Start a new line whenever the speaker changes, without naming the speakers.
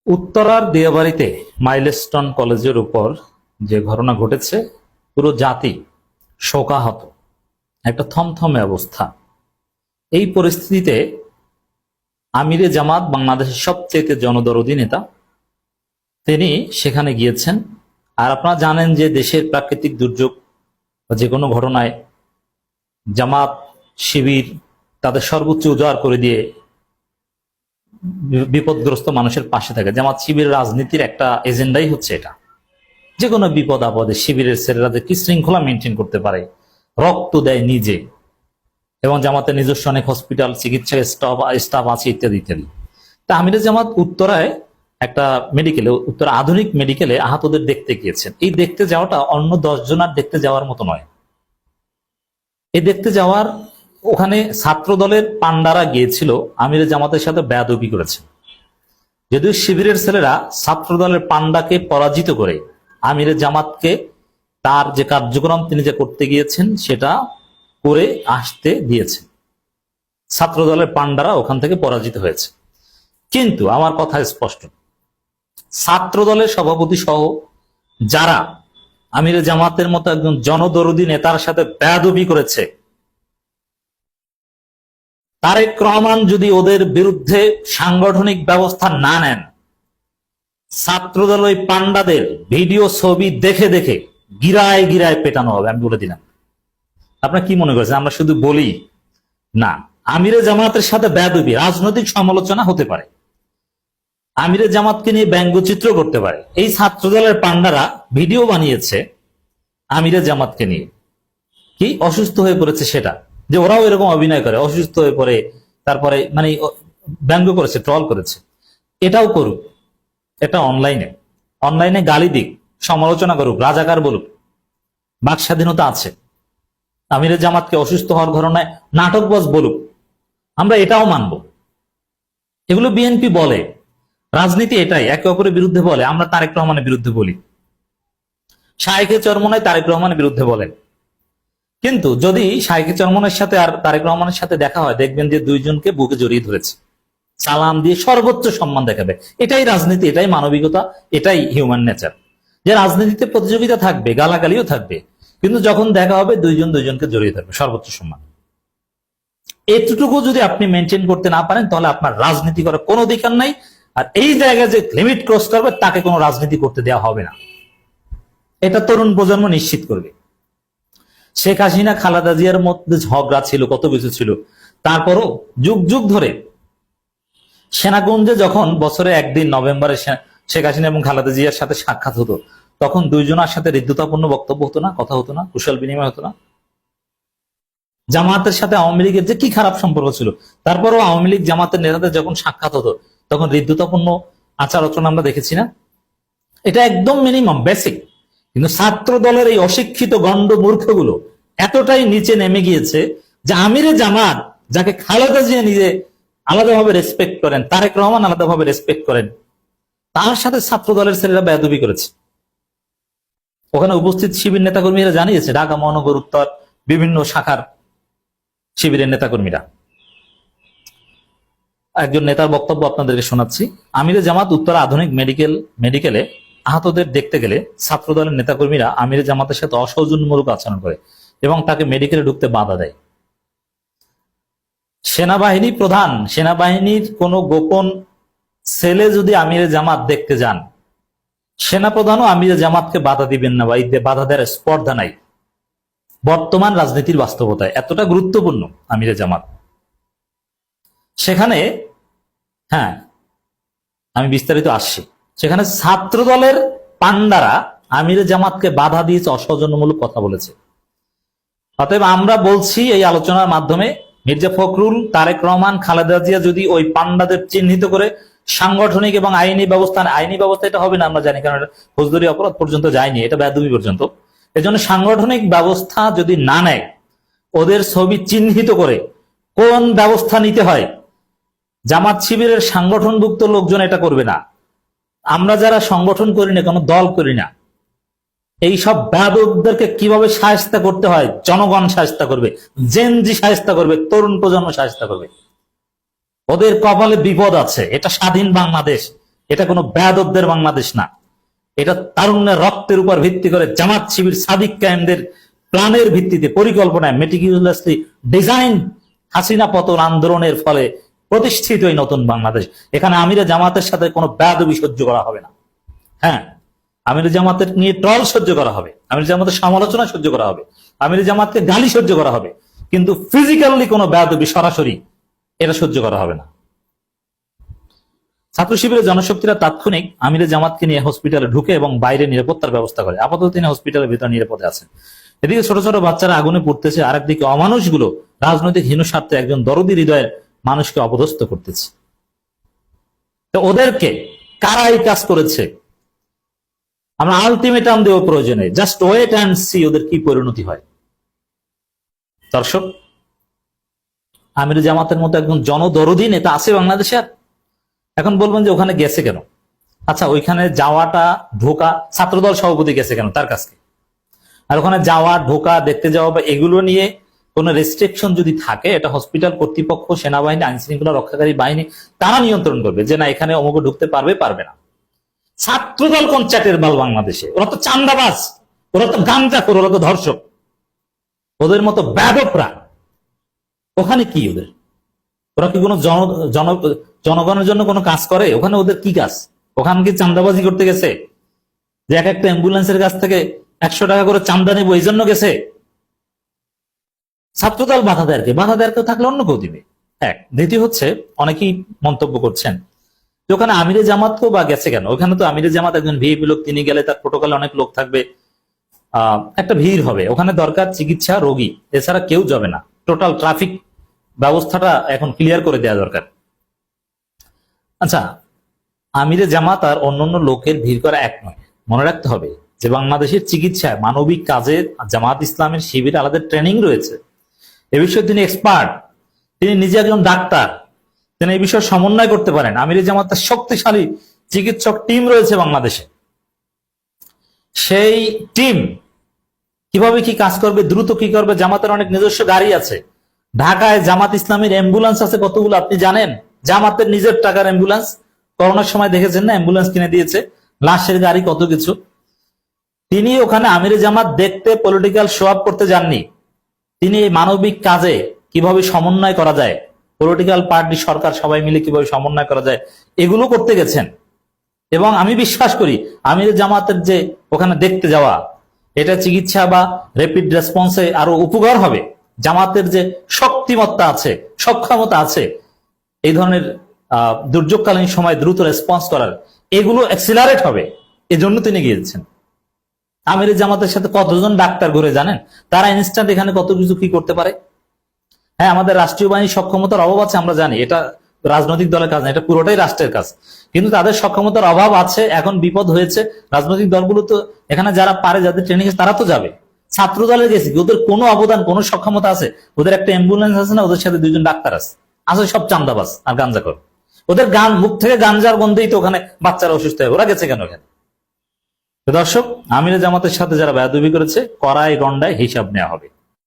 উত্তরার দিয়াবাড়িতে মাইলস্টোন কলেজের উপর যে ঘটনা ঘটেছে, পুরো জাতি শোকাহত, একটা থমথমে অবস্থা। এই পরিস্থিতিতে আমিরে জামাত, বাংলাদেশের সবচেয়ে জনদরদী নেতা, তিনি সেখানে গিয়েছেন। আর আপনারা জানেন যে দেশের প্রাকৃতিক দুর্যোগ বা যে কোনো ঘটনায় জামাত শিবির তাদের সর্বোচ্চ উজাড় করে দিয়ে বিপদগ্রস্ত মানুষের পাশে থাকে। জামাত শিবির রাজনীতির একটা এজেন্ডাই হচ্ছে এটা। যে কোনো বিপদ আপদে শিবিরের ছেলেরা যে কি শৃঙ্খলা মেনটেন করতে পারে, রক্ত দেয় নিজে, এবং জামাতের নিজস্ব অনেক হসপিটাল, চিকিৎসা স্টাফ আছে, ইত্যাদি ইত্যাদি। তা আমিরে জামাত উত্তরায় একটা মেডিকেলে, উত্তরা আধুনিক মেডিকেলে আহতদের দেখতে গিয়েছেন। এই দেখতে যাওয়াটা অন্য 10 জনের দেখতে যাওয়ার মতো নয়। এই দেখতে যাওয়ার ওখানে ছাত্র দলের পান্ডারা গিয়েছিল, আমিরে জামাতের সাথে বেয়াদবি করেছে। যদিও শিবিরের ছেলেরা ছাত্র দলের পান্ডাকে পরাজিত করে আমিরে জামাতকে তার যে কার্যক্রম তিনি যে করতে গিয়েছেন সেটা করে আসতে দিয়েছে। ছাত্র দলের পান্ডারা ওখান থেকে পরাজিত হয়েছে। কিন্তু আমার কথা স্পষ্ট, ছাত্র দলের সভাপতি সহ যারা আমিরে জামাতের মতো একজন জনদরদী নেতার সাথে বেয়াদবি করেছে, তারেক রহমান যদি ওদের বিরুদ্ধে সাংগঠনিক ব্যবস্থা না নেন, ছাত্রদল ওই পান্ডাদের ভিডিও ছবি দেখে দেখে গিরায় গিরায় পেটানো হবে, আমি বলে দিলাম। আপনারা কি মনে করছেন আমরা শুধু বলি? না, আমিরে জামাতের সাথে বেয়াদবি রাজনৈতিক সমালোচনা হতে পারে, আমিরে জামাতকে নিয়ে ব্যঙ্গচিত্র করতে পারে। এই ছাত্রদলের পান্ডারা ভিডিও বানিয়েছে আমিরে জামাতকে নিয়ে, কি অসুস্থ হয়ে পড়েছে সেটা, যে ওরাও এরকম অভিনয় করে, অসুস্থ হয়ে পড়ে, তারপরে মানে ব্যঙ্গ করেছে, ট্রল করেছে। এটাও করুক, এটা অনলাইনে গালি দিক, সমালোচনা করুক, রাজাকার বলুক, বাক স্বাধীনতা আছে। আমিরে জামাতকে অসুস্থ হওয়ার ঘটনায় নাটকবাজ বলুক, আমরা এটাও মানব। এগুলো বিএনপি বলে, রাজনীতি এটাই, একে অপরের বিরুদ্ধে বলে। আমরা তারেক রহমানের বিরুদ্ধে বলি, শায়েখে চরমনায় তারেক রহমানের বিরুদ্ধে বলেন। কিন্তু যদি শায়েখে চরমনের সাথে আর তারেক রহমানের সাথে দেখা হয়, দেখবেন যে দুইজনকে বুকে জড়িয়ে ধরেছে, সালাম দিয়ে সর্বোচ্চ সম্মান দেখাবে। এটাই রাজনীতি, এটাই মানবিকতা, এটাই হিউম্যান নেচার। যে রাজনীতিতে প্রতিযোগিতা থাকবে, গালাগালিও থাকবে, কিন্তু যখন দেখা হবে দুইজন দুইজনকে জড়িয়ে ধরবে, সর্বোচ্চ সম্মান। এতটুকু যদি আপনি মেনটেন করতে না পারেন, তাহলে আপনার রাজনীতি করার কোনো অধিকার নাই। আর এই জায়গায় যে লিমিট ক্রস করবে, তাকে কোনো রাজনীতি করতে দেওয়া হবে না। এটা তরুণ প্রজন্ম নিশ্চিত করবে। শেখ হাসিনা খালেদা জিয়ার মধ্যে ঝগড়া ছিল, কত কিছু ছিল, তারপরও যুগ যুগ ধরে সেনাকুঞ্জে যখন বছরে একদিন নভেম্বরে শেখ হাসিনা এবং খালেদা জিয়ার সাথে সাক্ষাৎ হতো, তখন দুইজনের সাথে হৃদ্যতাপূর্ণ বক্তব্য হতো না, কথা হতো না, কুশল বিনিময় হতো না। জামাতের সাথে আওয়ামী লীগের যে কি খারাপ সম্পর্ক ছিল, তারপরও আওয়ামী লীগ জামাতের নেতাদের যখন সাক্ষাৎ হতো, তখন হৃদ্যতাপূর্ণ আচার আচরণ আমরা দেখেছি না? এটা একদম মিনিমাম, বেসিক। কিন্তু ছাত্র দলের এই অশিক্ষিত গণ্ড মূর্খগুলো এতটাই নিচে নেমে গিয়েছে যে আমিরে জামাত, যাকে খালেদা জিয়া নিজে আলাদাভাবে রেসপেক্ট করেন, তারেক রহমান আলাদাভাবে রেসপেক্ট করেন, তার সাথে ছাত্র দলের ছেলেরা বেয়াদবি করেছে। ওখানে উপস্থিত শিবির নেতাকর্মীরা জানিয়েছে, ঢাকা মহানগর উত্তর বিভিন্ন শাখার শিবিরের নেতাকর্মীরা। একজন নেতার বক্তব্য আপনাদেরকে শোনাচ্ছি। আমিরে জামাত উত্তরা আধুনিক মেডিকেলে আহতদের দেখতে গেলে ছাত্র দলের নেতাকর্মীরা আমিরে জামাতের সাথে অসৌজন্যমূলক আচরণ করে এবং তাকে মেডিকেলে ঢুকতে বাধা দেয়। সেনাবাহিনী প্রধান, সেনাবাহিনীর কোনো গোপন ছেলে যদি আমিরে জামাত দেখতে যান, সেনাপ্রধানও আমিরে জামাতকে বাধা দিবেন না, বা বাধা দেওয়ার স্পর্ধা নাই। বর্তমান রাজনীতির বাস্তবতায় এতটা গুরুত্বপূর্ণ আমিরে জামাত। সেখানে, হ্যাঁ আমি বিস্তারিত আসছি, সেখানে ছাত্র দলের পান্ডারা আমিরে জামাতকে বাধা দিয়েছে, অসৌজন্যমূলক কথা বলেছে। অতএব আমরা বলছি এই আলোচনার মাধ্যমে, মির্জা ফখরুল, তারেক রহমান, খালেদা জিয়া যদি ওই পান্ডাদের চিহ্নিত করে সাংগঠনিক এবং আইনি ব্যবস্থা এটা হবে না আমরা জানি, কারণ এটা ফৌজদারি অপরাধ পর্যন্ত যায়নি, এটা বেয়াদবি পর্যন্ত। এজন্য সাংগঠনিক ব্যবস্থা যদি না নেয়, ওদের ছবি চিহ্নিত করে কোন ব্যবস্থা নিতে হয়, জামাত শিবিরের সাংগঠনভুক্ত লোকজন এটা করবে না। আমরা যারা সংগঠন করি না, কোনো দল করি না, এই সব বেয়াদবদেরকে কিভাবে শায়েস্তা করতে হয়, জনগণ শায়েস্তা করবে, জেনজি শায়েস্তা করবে, তরুণ প্রজন্ম শায়েস্তা করবে। ওদের কপালে বিপদ আছে, এটা স্বাধীন বাংলাদেশ, এটা কোনো বেয়াদবদের বাংলাদেশ না। এটা তারুণ্যের রক্তের উপর ভিত্তি করে জামাত শিবির সাদিক কায়েমদের প্ল্যানের ভিত্তিতে পরিকল্পনায় মেটিকুলাসলি ডিজাইন হাসিনা পতন আন্দোলনের ফলে প্রতিষ্ঠিত এই নতুন বাংলাদেশ। এখানে আমিরে জামাতের সাথে কোনো বেয়াদবি সহ্য করা হবে না। হ্যাঁ, আমিরে জামাতের নিয়ে ট্রল সহ্য করা হবে, আমিরে জামাতের সমালোচনা সহ্য করা হবে, আমিরে জামাতকে গালি সহ্য করা হবে, কিন্তু ফিজিক্যালি কোনো বেয়াদবি সরাসরি এটা সহ্য করা হবে না। ছাত্র শিবিরের জনশক্তিরা তাৎক্ষণিক আমিরে জামাতকে নিয়ে হসপিটালে ঢুকে এবং বাইরে নিরাপত্তার ব্যবস্থা করে। আপাতত তিনি হসপিটালের ভিতরে নিরাপদে আছেন। এদিকে ছোট ছোট বাচ্চারা আগুনে পড়তেছে, আরেকদিকে অমানুষগুলো রাজনৈতিক হীন স্বার্থে একজন দরদি হৃদয়ের মানুষকে অপদস্থ করতেছে। তো ওদেরকে কারা এই কাজ করেছে আমরা আলটিমেটাম দেওয়া প্রয়োজনে, জাস্ট ওয়েট অ্যান্ড সি ওদের কি পরিণতি হয়। দর্শক, আমির জামাতের মতো একজন জনদরদি নেতা আছে বাংলাদেশে। এখন বলবেন যে ওখানে গেছে কেন? আচ্ছা, ওইখানে যাওয়াটা ঢোকা, ছাত্রদল সভাপতি গেছে কেন তার কাছে? আর ওখানে যাওয়া ঢোকা দেখতে যাওয়া বা এগুলো নিয়ে কোন রেস্ট্রিকশন যদি থাকে, এটা হসপিটাল কর্তৃপক্ষ, সেনাবাহিনী, আইন শৃঙ্খলা রক্ষাকারী বাহিনী তারা নিয়ন্ত্রণ করবে যে না এখানে অমুক ঢুকতে পারবে পারবে না। ছাত্রদল কোন চ্যাটের বাল বাংলাদেশে? ওরা তো চান্দাবাজ, ওরা তো গাঞ্জাখোর, ওরা তো ধর্ষক। ওদের মতো ব্যাপকরা ওখানে কি? ওরা কি কোনো জনগণের জন্য কোনো কাজ করে? ওখানে ওদের কি কাজ? ওখানে কি চান্দাবাজি করতে গেছে যে এক একটা অ্যাম্বুলেন্সের কাছ থেকে 100 টাকা করে চান্দা নেবো এই জন্য গেছে? ছাত্রদল বাধা দেয়, বাধা দেয় কেউ থাকলে অন্য কেউ দিবে। এক। দ্বিতীয় হচ্ছে, অনেকেই মন্তব্য করছেন যে ওখানে আমিরে জামাতকেও বা গেছে কেন? ওখানে তো আমিরে জামাত একজন ভিআইপি লোক, তিনি গেলে তার প্রোটোকলে অনেক লোক থাকবে, একটা ভিড় হবে। ওখানে দরকার চিকিৎসা, রোগী, এছাড়া কেউ যাবে না। টোটাল ট্রাফিক ব্যবস্থাটা এখন ক্লিয়ার করে দেওয়া দরকার। আচ্ছা, আমিরে জামাত আর অন্যান্য লোকের ভিড় করা এক নয়। মনে রাখতে হবে যে বাংলাদেশের চিকিৎসায়, মানবিক কাজে জামাত ইসলামের শিবিরে আলাদা ট্রেনিং রয়েছে। এ বিষয়ে তিনি এক্সপার্ট, তিনি নিজে একজন ডাক্তার, তিনি এই বিষয়ে সমন্বয় করতে পারেন। আমিরে জামাতের শক্তিশালী চিকিৎসক টিম রয়েছে বাংলাদেশে। সেই টিম কিভাবে কি কাজ করবে, দ্রুত কি করবে, জামাতের অনেক নিজস্ব গাড়ি আছে। ঢাকায় জামাত ইসলামের অ্যাম্বুলেন্স আছে কতগুলো আপনি জানেন? জামাতের নিজের টাকার অ্যাম্বুলেন্স, করোনার সময় দেখেছেন না, অ্যাম্বুলেন্স কিনে দিয়েছে, লাশের গাড়ি, কত কিছু। তিনি ওখানে আমিরে জামাত দেখতে, পলিটিক্যাল শো আপ করতে যাননি। তিনি এই মানবিক কাজে কিভাবে সমন্বয় করা যায়, পলিটিক্যাল পার্টি, সরকার সবাই মিলে কিভাবে সমন্বয় করা যায়, এগুলো করতে গেছেন। এবং আমি বিশ্বাস করি আমিরে জামাতের যে ওখানে দেখতে যাওয়া, এটা চিকিৎসা বা র্যাপিড রেসপন্সে আরো উপকার হবে। জামাতের যে শক্তিমত্তা আছে, সক্ষমতা আছে এই ধরনের দুর্যোগকালীন সময় দ্রুত রেসপন্স করার, এগুলো অ্যাক্সিলারেট হবে। এজন্য তিনি গিয়েছেন। আমির জামাতের সাথে কতজন ডাক্তার ঘুরে জানেন? তারা ইনস্ট্যান্ট এখানে কত কিছু কি করতে পারে। হ্যাঁ, আমাদের রাষ্ট্রীয় বাহিনীর সক্ষমতার অভাব আছে, আমরা জানি। এটা রাজনৈতিক দলের কাজ না, এটা পুরোটাই রাষ্ট্রের কাজ। কিন্তু তাদের সক্ষমতার অভাব আছে, এখন বিপদ হয়েছে। রাজনৈতিক দলগুলো তো এখানে যারা পারে, যাদের ট্রেনিং তারা তো যাবে। ছাত্র দলে গেছে, ওদের কোনো অবদান, কোনো সক্ষমতা আছে? ওদের একটা অ্যাম্বুলেন্স আছে না, ওদের সাথে 2জন ডাক্তার আছে, সব চান্দাবাজ আর গাঞ্জাখোর। ওদের মুখ থেকে গাঞ্জার গন্ধেই তো ওখানে বাচ্চারা অসুস্থ হয়। ওরা গেছে কেন ওখানে? দর্শক, আমিরে জামাতের সাথে যারা বেয়াদবি করেছে, কড়াই গন্ডায় হিসাব নেওয়া হবে।